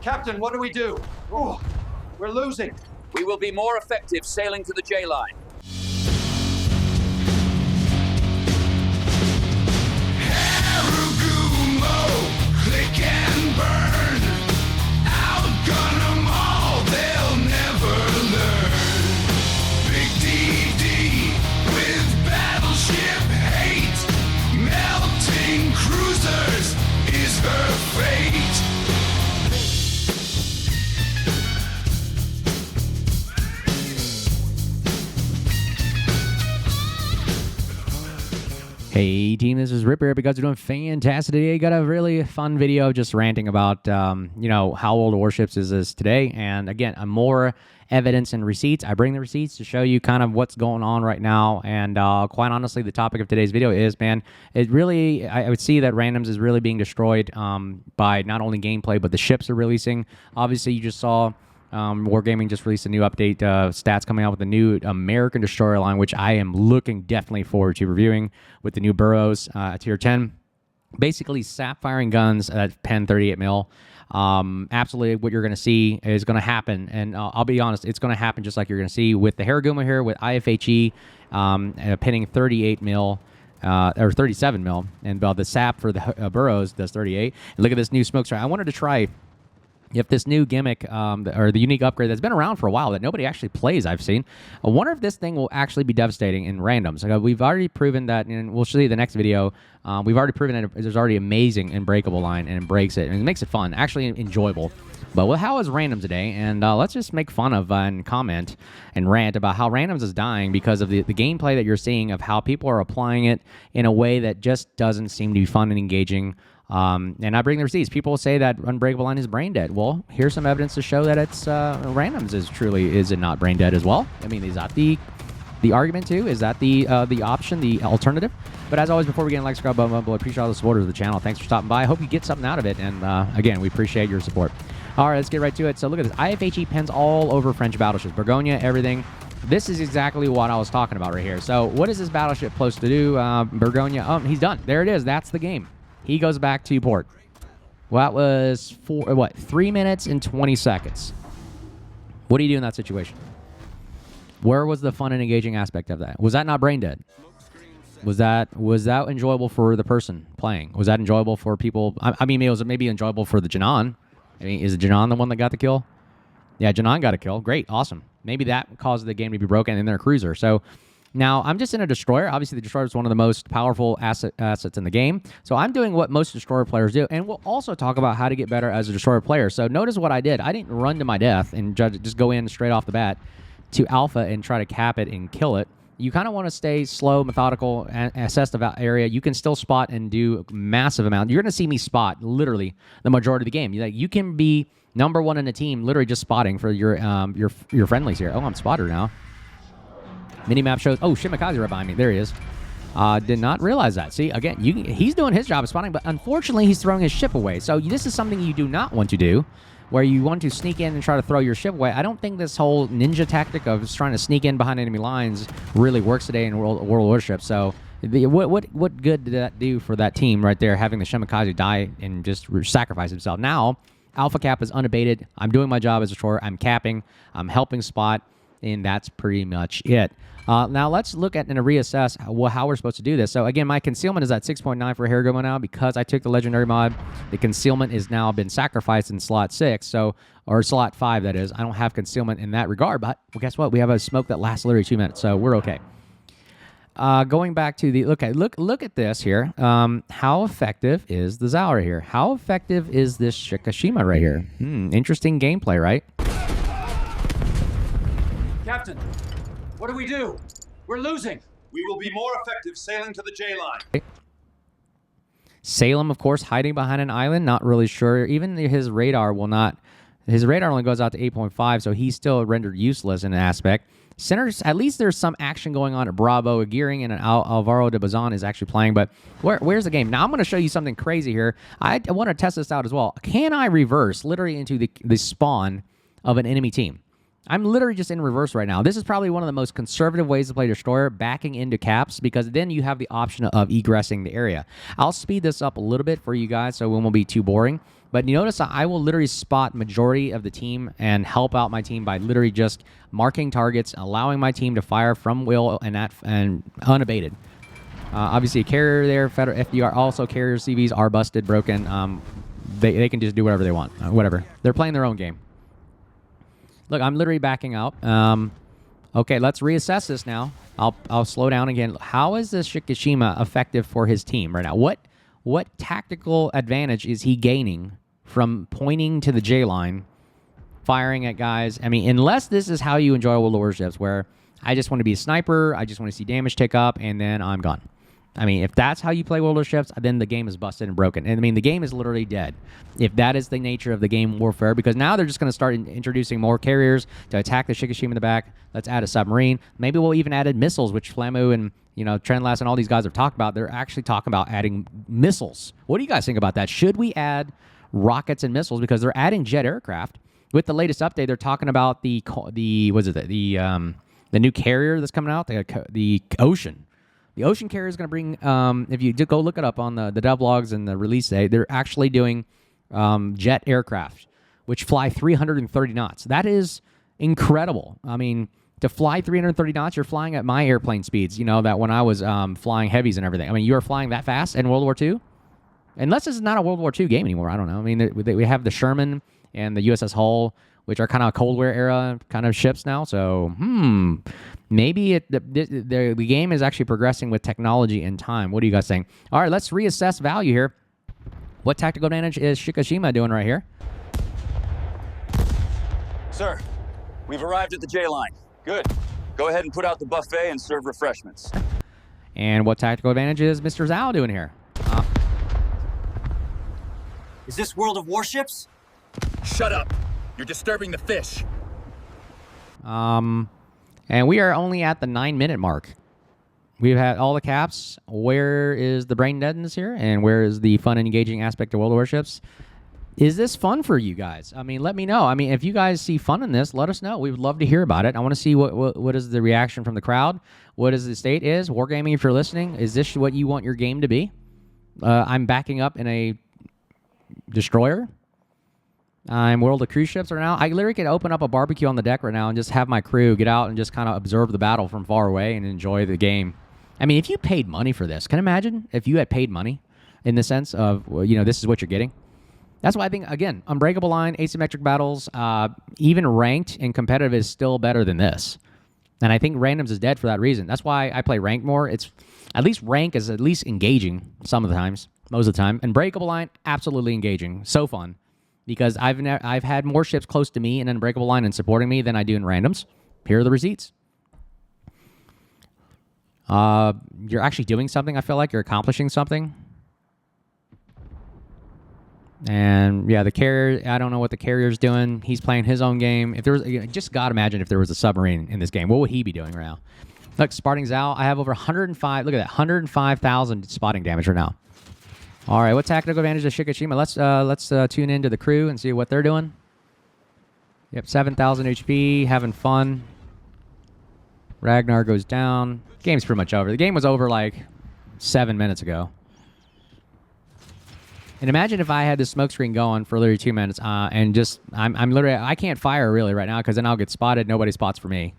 Captain, what do we do? Oh, we're losing. We will be more effective sailing to the J line. Harugumo, click and burn. Outgun 'em all, they'll never learn. Big DD with battleship hate. Melting cruisers is her fate. Hey team, this is Ripper. Because you're doing fantastic today. Got a really fun video just ranting about, how World of Warships is today. And again, more evidence and receipts. I bring the receipts to show you kind of what's going on right now. And quite honestly, the topic of today's video is, man, it really, I would see that randoms is really being destroyed by not only gameplay, but the ships are releasing. Obviously, you just saw Wargaming just released a new update, stats coming out with the new American Destroyer line, which I am looking definitely forward to reviewing with the new Burrows tier 10. Basically, sap-firing guns at pen 38 mil. Absolutely what you're going to see is going to happen, and I'll be honest, it's going to happen just like you're going to see with the Harugumo here with IFHE pinning 38 mil. Or 37 mil, and the sap for the Burrows does 38. And look at this new smoke strike. I wanted to try if this new gimmick or the unique upgrade that's been around for a while that nobody actually plays, I've seen. I wonder if this thing will actually be devastating in randoms. Like, we've already proven that, and we'll show you the next video. We've already proven that there's already amazing Unbreakable line, and it breaks it, and it makes it fun, actually enjoyable. But how is random today? And let's just make fun of and comment and rant about how randoms is dying because of the gameplay that you're seeing of how people are applying it in a way that just doesn't seem to be fun and engaging. And I bring the receipts. People say that Unbreakable line is brain dead. Well, here's some evidence to show that it's randoms is it not brain dead as well? I mean, is that the argument too? Is that the option, the alternative? But as always, before we get in, like, subscribe button, I appreciate all the supporters of the channel. Thanks for stopping by. I hope you get something out of it. And again, we appreciate your support. All right, let's get right to it. So look at this. IFHE pens all over French battleships. Burgonia, everything. This is exactly what I was talking about right here. So what is this battleship supposed to do? Burgonia. Oh, he's done. There it is. That's the game. He goes back to port. Well, that was 3 minutes and 20 seconds. What do you do in that situation? Where was the fun and engaging aspect of that? Was that not brain dead? Was that enjoyable for the person playing? Was that enjoyable for people? I mean, it was maybe enjoyable for the Janan. I mean, is Janan the one that got the kill? Yeah, Janan got a kill. Great, awesome. Maybe that caused the game to be broken in their cruiser. So now, I'm just in a destroyer. Obviously, the destroyer is one of the most powerful assets in the game. So I'm doing what most destroyer players do. And we'll also talk about how to get better as a destroyer player. So notice what I did. I didn't run to my death and just go in straight off the bat to alpha and try to cap it and kill it. You kind of want to stay slow, methodical, and assess the area. You can still spot and do massive amount. You're going to see me spot literally the majority of the game. You can be number one in the team, literally just spotting for your friendlies here. Oh, I'm spotter now. Minimap shows, oh, Shimakaze right behind me. There he is. Did not realize that. See, again, he's doing his job of spotting, but unfortunately, he's throwing his ship away. So this is something you do not want to do, where you want to sneak in and try to throw your ship away. I don't think this whole ninja tactic of trying to sneak in behind enemy lines really works today in World of Warships. So what good did that do for that team right there, having the Shimakaze die and just sacrifice himself? Now, Alpha Cap is unabated. I'm doing my job as a destroyer. I'm capping. I'm helping spot, and that's pretty much it. Now, let's look at and reassess how we're supposed to do this. So, again, my concealment is at 6.9 for Harugumo now because I took the legendary mod. The concealment is now been sacrificed in slot 6, or slot 5, that is. I don't have concealment in that regard, but well, guess what? We have a smoke that lasts literally 2 minutes, so we're okay. Going back to the... Okay, look at this here. How effective is the Zal right here? How effective is this Shikashima right here? Interesting gameplay, right? Captain, what do we do? We're losing. We will be more effective sailing to the J line. Salem, of course, hiding behind an island. Not really sure. Even his radar will not... His radar only goes out to 8.5, so he's still rendered useless in an aspect. Centers, at least there's some action going on at Bravo. Gearing and Alvaro de Bazan is actually playing, but where's the game? Now, I'm going to show you something crazy here. I want to test this out as well. Can I reverse literally into the spawn of an enemy team? I'm literally just in reverse right now. This is probably one of the most conservative ways to play Destroyer, backing into caps, because then you have the option of egressing the area. I'll speed this up a little bit for you guys so it won't be too boring. But you notice I will literally spot majority of the team and help out my team by literally just marking targets, allowing my team to fire from will and unabated. Obviously, a carrier there, FDR, also carrier CVs are busted, broken. They can just do whatever they want, whatever. They're playing their own game. Look, I'm literally backing out. Okay, let's reassess this now. I'll slow down again. How is this Shikishima effective for his team right now? What tactical advantage is he gaining from pointing to the J line, firing at guys? I mean, unless this is how you enjoy World of Warships, where I just want to be a sniper, I just want to see damage tick up, and then I'm gone. I mean, if that's how you play World of Warships, then the game is busted and broken. And I mean, the game is literally dead. If that is the nature of the game warfare, because now they're just going to start introducing more carriers to attack the Shikishima in the back. Let's add a submarine. Maybe we'll even add missiles, which Flamu and Trendlast and all these guys have talked about. They're actually talking about adding missiles. What do you guys think about that? Should we add rockets and missiles? Because they're adding jet aircraft. With the latest update, they're talking about the new carrier that's coming out, the Ocean. The Ocean carrier is going to bring, if you go look it up on the devlogs and the release day, they're actually doing jet aircraft, which fly 330 knots. That is incredible. I mean, to fly 330 knots, you're flying at my airplane speeds, that when I was flying heavies and everything. I mean, you are flying that fast in World War II? Unless this is not a World War II game anymore. I don't know. I mean, we have the Sherman and the USS Hull, which are kind of Cold War era kind of ships now. So, maybe the game is actually progressing with technology and time. What are you guys saying? All right, let's reassess value here. What tactical advantage is Shikishima doing right here? Sir, we've arrived at the J line. Good. Go ahead and put out the buffet and serve refreshments. And what tactical advantage is Mr. Zhao doing here? Is this World of Warships? Shut up. You're disturbing the fish. And we are only at the 9-minute mark. We've had all the caps. Where is the brain deadness here? And where is the fun and engaging aspect of World of Warships? Is this fun for you guys? I mean, let me know. I mean, if you guys see fun in this, let us know. We would love to hear about it. I want to see what is the reaction from the crowd. What is the state is. Wargaming, if you're listening, is this what you want your game to be? I'm backing up in a destroyer. I'm World of Cruise Ships right now. I literally could open up a barbecue on the deck right now and just have my crew get out and just kind of observe the battle from far away and enjoy the game. I mean, if you paid money for this, can you imagine if you had paid money in the sense of, this is what you're getting? That's why I think, again, Unbreakable line, asymmetric battles, even ranked and competitive is still better than this. And I think randoms is dead for that reason. That's why I play ranked more. It's at least rank is at least engaging some of the times, most of the time. Unbreakable line, absolutely engaging. So fun. Because I've had more ships close to me in Unbreakable line and supporting me than I do in randoms. Here are the receipts. You're actually doing something, I feel like. You're accomplishing something. And, yeah, the carrier, I don't know what the carrier's doing. He's playing his own game. If there was, just God imagine if there was a submarine in this game. What would he be doing right now? Look, spotting Zhao, I have over 105, look at that, 105,000 spotting damage right now. All right, what tactical advantage does Shikishima? Let's tune into the crew and see what they're doing. Yep, 7,000 HP, having fun. Ragnar goes down. Game's pretty much over. The game was over like 7 minutes ago. And imagine if I had the smoke screen going for literally 2 minutes and just, I'm literally, I can't fire really right now because then I'll get spotted. Nobody spots for me.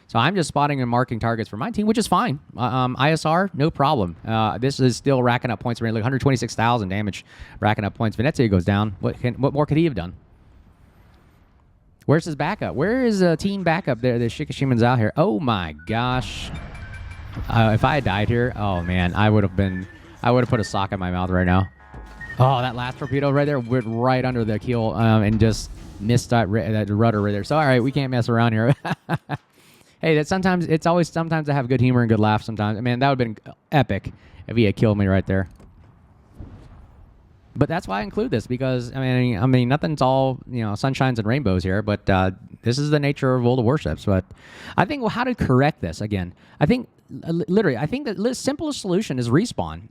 So I'm just spotting and marking targets for my team, which is fine. ISR, no problem. This is still racking up points. Like 126,000 damage, racking up points. Venezia goes down. What more could he have done? Where's his backup? Where is a team backup there? The Shikishiman's out here. Oh my gosh. If I had died here, oh man, I would have put a sock in my mouth right now. Oh, that last torpedo right there went right under the keel and just missed that rudder right there. So all right, we can't mess around here. Hey, it's always sometimes I have good humor and good laughs sometimes. I mean, that would have been epic if he had killed me right there. But that's why I include this because I mean nothing's all sunshines and rainbows here. But this is the nature of World of Warships. But I think how to correct this again. I think literally the simplest solution is respawn.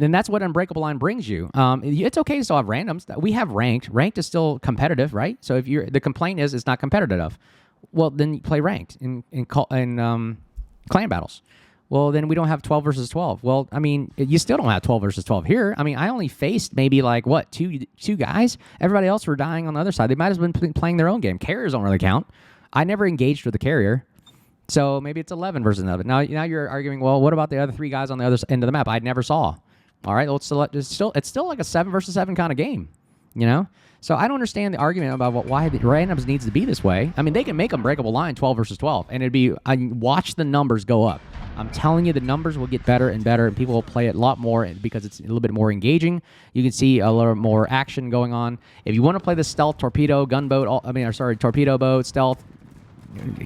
And that's what Unbreakable line brings you. It's okay to still have randoms. We have ranked. Ranked is still competitive, right? So if the complaint is it's not competitive enough. Well, then you play ranked in clan battles. Well, then we don't have 12 versus 12. Well, I mean, you still don't have 12 versus 12 here. I mean, I only faced maybe like, what, two guys? Everybody else were dying on the other side. They might have been playing their own game. Carriers don't really count. I never engaged with the carrier. So maybe it's 11 versus 11. Now you're arguing, well, what about the other 3 guys on the other end of the map I never saw? All right, well, it's still like a 7 versus 7 kind of game, you know? So I don't understand the argument about why the randoms needs to be this way. I mean, they can make Unbreakable line 12 versus 12, and I watch the numbers go up. I'm telling you, the numbers will get better and better, and people will play it a lot more because it's a little bit more engaging. You can see a little more action going on. If you want to play the stealth torpedo, torpedo boat, stealth,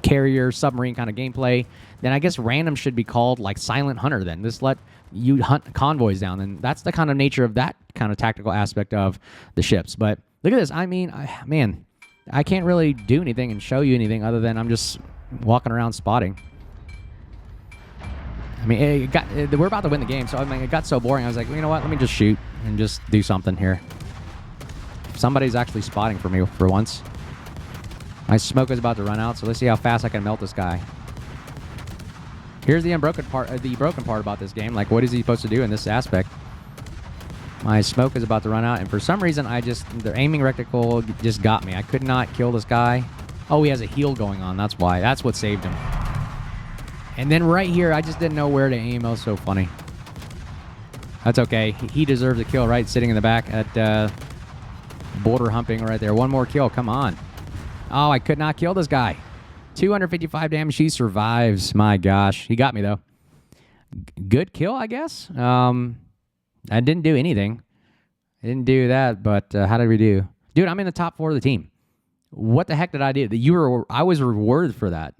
carrier, submarine kind of gameplay, then I guess random should be called like Silent Hunter then. Just let you hunt convoys down, and that's the kind of nature of that kind of tactical aspect of the ships. But look at this. I mean, man, I can't really do anything and show you anything other than I'm just walking around spotting. I mean, we're about to win the game, so I mean, it got so boring. I was like, well, you know what? Let me just shoot and just do something here. Somebody's actually spotting for me for once. My smoke is about to run out, so let's see how fast I can melt this guy. Here's the broken part about this game. Like, what is he supposed to do in this aspect? My smoke is about to run out, and for some reason, the aiming reticle just got me. I could not kill this guy. Oh, he has a heal going on. That's why. That's what saved him. And then right here, I just didn't know where to aim. That was so funny. That's okay. He deserves a kill, right? Sitting in the back at border humping right there. One more kill. Come on. Oh, I could not kill this guy. 255 damage. He survives. My gosh. He got me, though. Good kill, I guess. I didn't do anything. I didn't do that, but how did we do? Dude, I'm in the top 4 of the team. What the heck did I do? I was rewarded for that.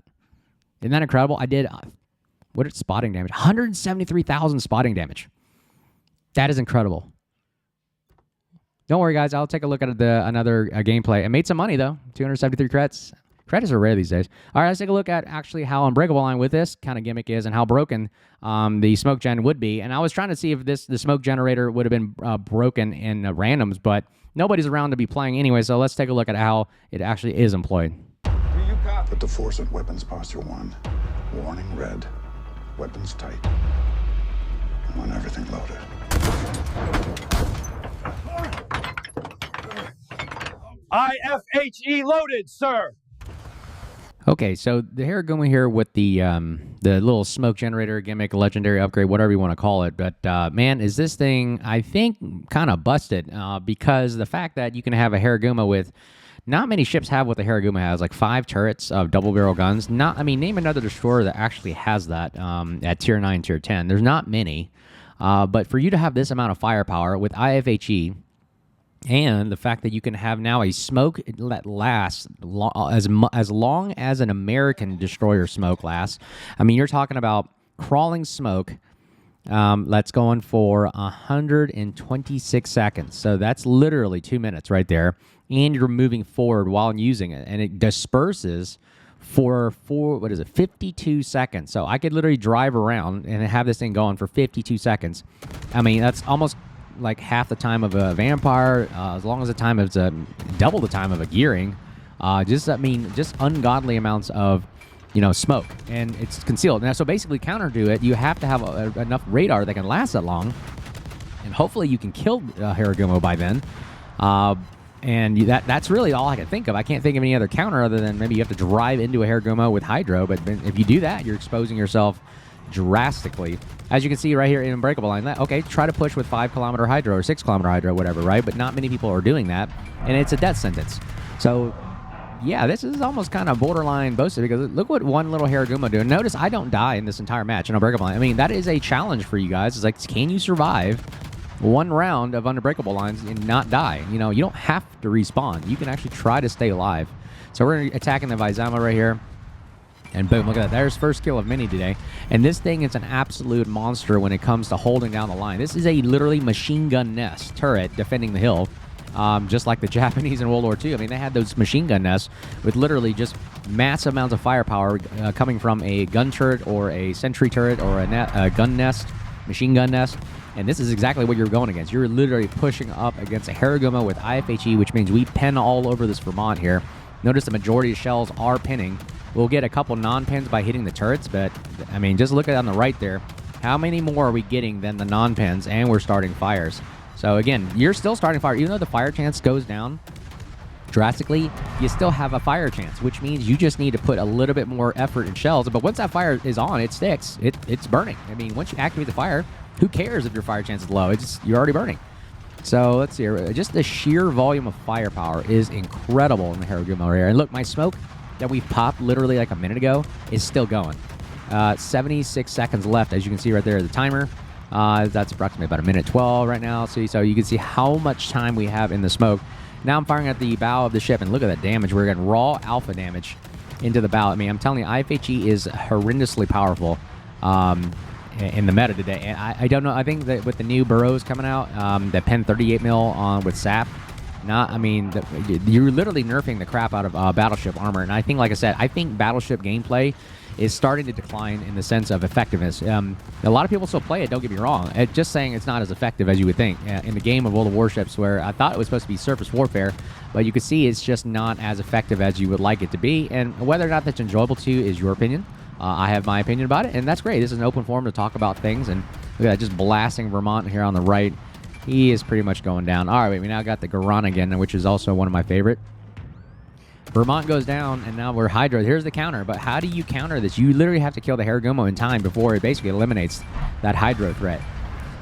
Isn't that incredible? I did, what is spotting damage? 173,000 spotting damage. That is incredible. Don't worry, guys. I'll take a look at another gameplay. I made some money, though. 273 credits. Credits are rare these days. All right, let's take a look at actually how Unbreakable line with this kind of gimmick is and how broken the smoke gen would be. And I was trying to see if the smoke generator would have been broken in randoms, but nobody's around to be playing anyway, so let's take a look at how it actually is employed. Put the force at weapons posture 1. Warning red. Weapons tight. I want everything loaded. IFHE loaded, sir. Okay, so the Harugumo here with the little smoke generator gimmick, legendary upgrade, whatever you want to call it. But man, is this thing, I think, kind of busted because the fact that you can have a Harugumo with, not many ships have what the Harugumo has, like 5 turrets of double barrel guns. Name another destroyer that actually has that at tier 9, tier 10. There's not many. But for you to have this amount of firepower with IFHE, and the fact that you can have now a smoke that lasts as long as an American destroyer smoke lasts. I mean, you're talking about crawling smoke that's going for 126 seconds. So that's literally 2 minutes right there. And you're moving forward while using it. And it disperses for 52 seconds. So I could literally drive around and have this thing going for 52 seconds. I mean, that's almost like half the time of a vampire, as long as the time is double the time of a gearing. Just ungodly amounts of, smoke, and it's concealed. Now, so basically, counter to it, you have to have enough radar that can last that long, and hopefully you can kill Harugumo by then. And that's really all I can think of. I can't think of any other counter other than maybe you have to drive into a Harugumo with hydro. But if you do that, you're exposing yourself drastically. As you can see right here in Unbreakable line, okay, try to push with 5-kilometer hydro or 6-kilometer hydro, whatever, right? But not many people are doing that, and it's a death sentence. So, yeah, this is almost kind of borderline boasted because look what one little Harugumo doing. Notice I don't die in this entire match in Unbreakable line. I mean, that is a challenge for you guys. It's like, can you survive one round of Unbreakable lines and not die? You don't have to respawn. You can actually try to stay alive. So we're attacking the Vaizama right here. And boom, look at that. There's first kill of many today. And this thing is an absolute monster when it comes to holding down the line. This is a literally machine gun nest turret defending the hill, just like the Japanese in World War II. I mean, they had those machine gun nests with literally just massive amounts of firepower coming from a gun turret or a sentry turret or a gun nest, machine gun nest. And this is exactly what you're going against. You're literally pushing up against a Harugumo with IFHE, which means we pin all over this Vermont here. Notice the majority of shells are pinning. We'll get a couple non-pins by hitting the turrets, but, I mean, just look at it on the right there. How many more are we getting than the non-pins, and we're starting fires? So, again, you're still starting fire. Even though the fire chance goes down drastically, you still have a fire chance, which means you just need to put a little bit more effort in shells. But once that fire is on, it sticks. It's burning. I mean, once you activate the fire, who cares if your fire chance is low? You're already burning. So let's see here. Just the sheer volume of firepower is incredible in the Harugumo area. And look, my smoke that we popped literally like a minute ago is still going. 76 seconds left, as you can see right there, the timer. That's approximately about 1:12 right now. So you can see how much time we have in the smoke. Now I'm firing at the bow of the ship, and look at that damage. We're getting raw alpha damage into the bow. I mean, I'm telling you, IFHE is horrendously powerful in the meta today. And I don't know. I think that with the new burrows coming out, the Pen 38 mil on with SAP, you're literally nerfing the crap out of Battleship armor. And I think, like I said, I think Battleship gameplay is starting to decline in the sense of effectiveness. A lot of people still play it, don't get me wrong. Just saying it's not as effective as you would think. In the game of World of Warships, where I thought it was supposed to be surface warfare, but you can see it's just not as effective as you would like it to be. And whether or not that's enjoyable to you is your opinion. I have my opinion about it, and that's great. This is an open forum to talk about things. And look at that, just blasting Vermont here on the right. He is pretty much going down. All right, we now got the Garan again, which is also one of my favorite. Vermont goes down, and now we're Hydro. Here's the counter, but how do you counter this? You literally have to kill the Harugumo in time before it basically eliminates that Hydro threat.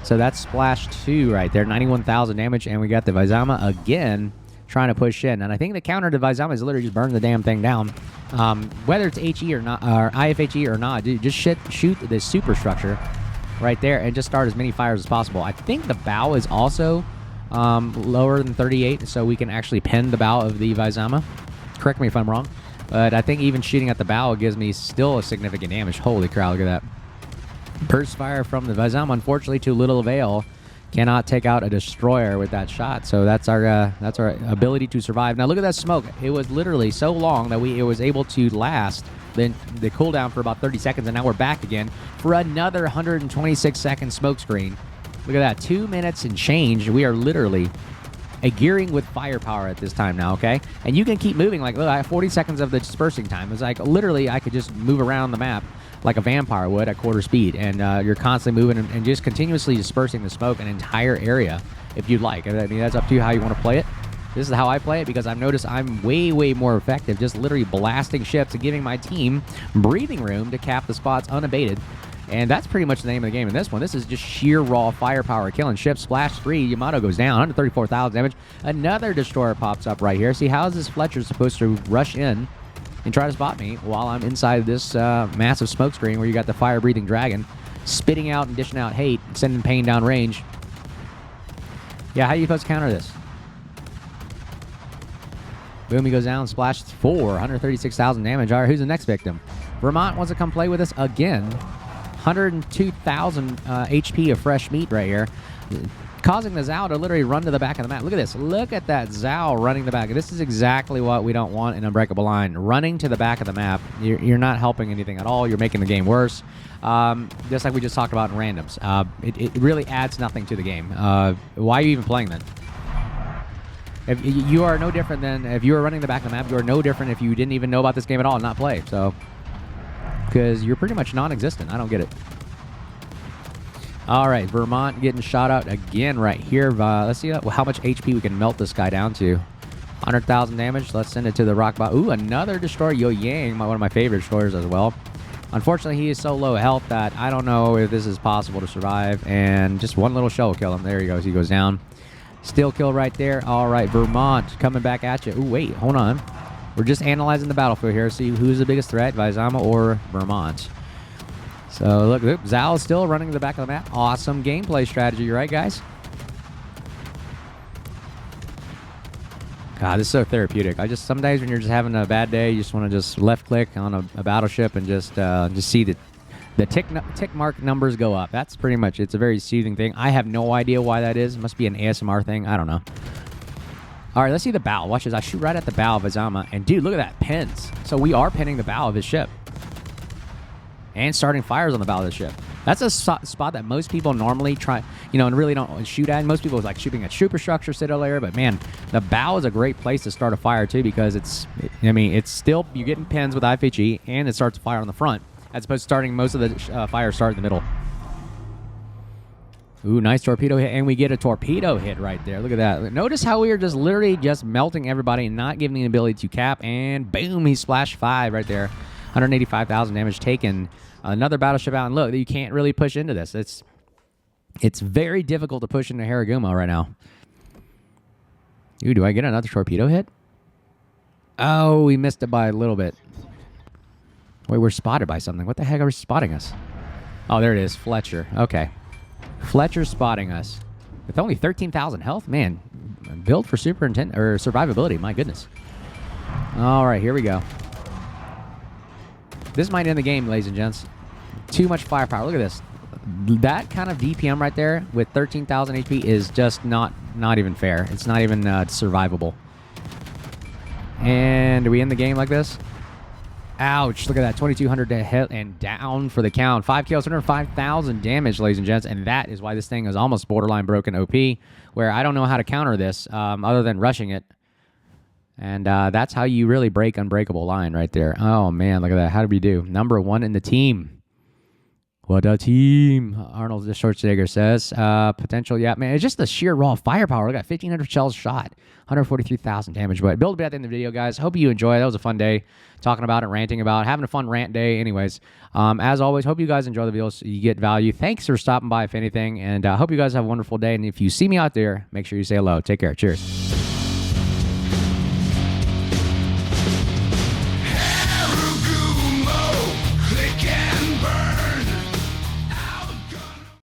So that's Splash 2 right there, 91,000 damage, and we got the Vaizama again trying to push in. And I think the counter to Vaizama is literally just burn the damn thing down. Whether it's HE or not, or IFHE or not, dude, just shoot the superstructure right there and just start as many fires as possible. I think the bow is also lower than 38, so we can actually pin the bow of the Vaizama. Correct me if I'm wrong, but I think even shooting at the bow gives me still a significant damage. Holy cow, look at that. Burst fire from the Vaizama, unfortunately to little avail. Cannot take out a destroyer with that shot, so that's our ability to survive. Now look at that smoke. It was literally so long that it was able to last the cooldown for about 30 seconds, and now we're back again for another 126-second smoke screen. Look at that, 2 minutes and change. We are literally gearing with firepower at this time now, okay? And you can keep moving. Like, look, I have 40 seconds of the dispersing time. It's like, literally, I could just move around the map like a vampire would at quarter speed. And you're constantly moving and just continuously dispersing the smoke an entire area if you'd like. I mean, that's up to you how you want to play it. This is how I play it because I've noticed I'm way, way more effective just literally blasting ships and giving my team breathing room to cap the spots unabated. And that's pretty much the name of the game in this one. This is just sheer raw firepower, killing ships. Splash 3, Yamato goes down, 134,000 damage. Another destroyer pops up right here. See, how is this Fletcher supposed to rush in and try to spot me while I'm inside this massive smoke screen where you got the fire-breathing dragon spitting out and dishing out hate, sending pain down range? Yeah, how are you supposed to counter this? Boom, he goes down. Splash 4, 136,000 damage. All right, who's the next victim? Vermont wants to come play with us again. 102,000 HP of fresh meat right here, causing the Zao to literally run to the back of the map. Look at this. Look at that Zao running the back. This is exactly what we don't want in Unbreakable line. Running to the back of the map. You're not helping anything at all. You're making the game worse. Just like we just talked about in randoms. It really adds nothing to the game. Why are you even playing then? If you are no different than if you were running the back of the map. You are no different if you didn't even know about this game at all and not play. So, because you're pretty much non-existent. I don't get it. All right, Vermont getting shot out again right here. Let's see how much HP we can melt this guy down to. 100,000 damage. Let's send it to the rock bot. Ooh, another destroyer. Yo Yang, one of my favorite destroyers as well. Unfortunately, he is so low health that I don't know if this is possible to survive. And just one little shell will kill him. There he goes. He goes down. Still kill right there. All right, Vermont coming back at you. Ooh, wait, hold on. We're just analyzing the battlefield here. See who's the biggest threat, Vaizama or Vermont. So look, Zao is still running to the back of the map. Awesome gameplay strategy, right, guys? God, this is so therapeutic. Some days when you're just having a bad day, you just want to just left click on a battleship and just see the tick mark numbers go up. That's pretty much, it's a very soothing thing. I have no idea why that is. It must be an ASMR thing. I don't know. All right, let's see the bow. Watch this. I shoot right at the bow of Vaizama. And dude, look at that. Pins. So we are pinning the bow of his ship. And starting fires on the bow of the ship. That's a spot that most people normally try, and really don't shoot at. Most people is like shooting at superstructure, citadel area, but man, the bow is a great place to start a fire too because it's still, you're getting pins with IFHE and it starts a fire on the front as opposed to starting most of the fire start in the middle. Ooh, nice torpedo hit, and we get a torpedo hit right there. Look at that. Notice how we are just literally just melting everybody and not giving the ability to cap, and boom, he splashed 5 right there. 185,000 damage taken. Another battleship out, and look, you can't really push into this. It's very difficult to push into Harugumo right now. Ooh, do I get another torpedo hit? Oh, we missed it by a little bit. Wait, we're spotted by something. What the heck are we spotting us? Oh, there it is, Fletcher. Okay. Fletcher's spotting us. With only 13,000 health? Man, built for survivability, my goodness. All right, here we go. This might end the game, ladies and gents. Too much firepower. Look at this. That kind of DPM right there with 13,000 HP is just not even fair. It's not even survivable. And do we end the game like this? Ouch. Look at that. 2,200 to hit and down for the count. 5 kills, 105,000 damage, ladies and gents. And that is why this thing is almost borderline broken OP, where I don't know how to counter this other than rushing it. And that's how you really break Unbreakable line right there. Oh, man, look at that. How did we do? Number 1 in the team. What a team, Arnold Schwarzenegger says. Potential, yeah, man. It's just the sheer raw firepower. Look at 1,500 shells shot. 143,000 damage. But build a bit at the end of the video, guys. Hope you enjoy. That was a fun day talking about it, ranting about, having a fun rant day. Anyways, as always, hope you guys enjoy the videos. You get value. Thanks for stopping by, if anything. And I hope you guys have a wonderful day. And if you see me out there, make sure you say hello. Take care. Cheers.